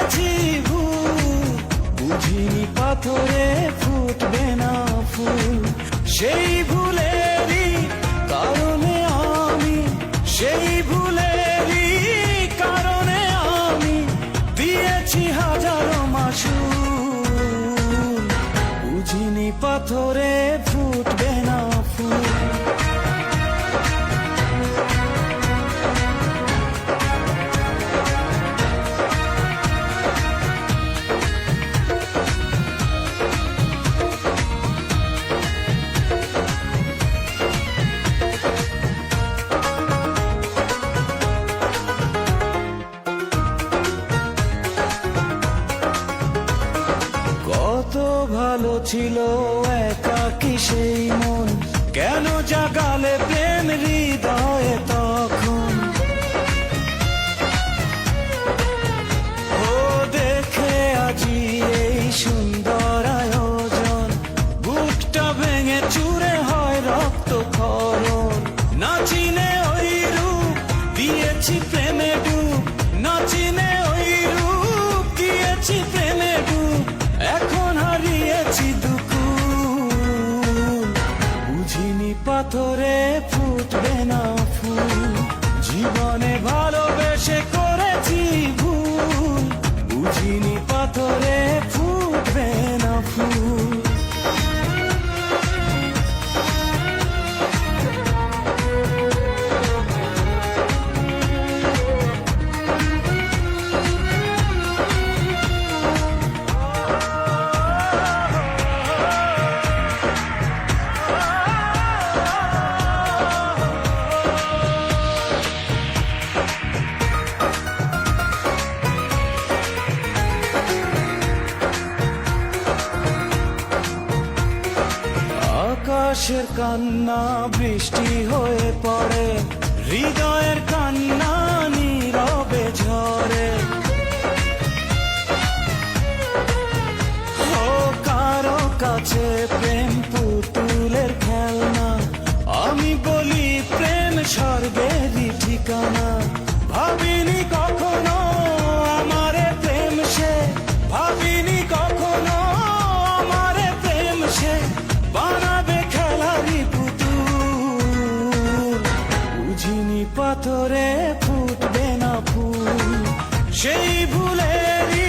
করেছি ভুল, বুঝিনি পাথরে ফুটবে না ফুল। সেই ভুলেরই কারণে আমি, সেই ভুলেরই কারণে আমি দিয়েছি হাজারো মাসুল। বুঝিনি পাথরে ফুটবে না ফুল। কত ভালো ছিল একাকী সেই মন, কেন জাগালে প্রেম হৃদয়ে তখন। ও দেখে আজি এই সুন্দর আয়োজন, বুকটা ভেঙে চুরে হয় রক্ত ক্ষরণ। না চিনে ওই রূপ দিয়েছি প্রেমে ডুব, না চিনে ওই রূপ দিয়েছি প্রেমে ডুব। এখন হারিয়েছি দুকুল, বুঝিনি পাথরে ফুটবে না ফুল। জীবনে ভালোবেসে করেছি ভুল, বুঝিনি পাথরে ফুটবে না ফুল। আকাশের কান্না বৃষ্টি হয়ে পড়ে, হৃদয়ের কান্না নীরবে ঝরে।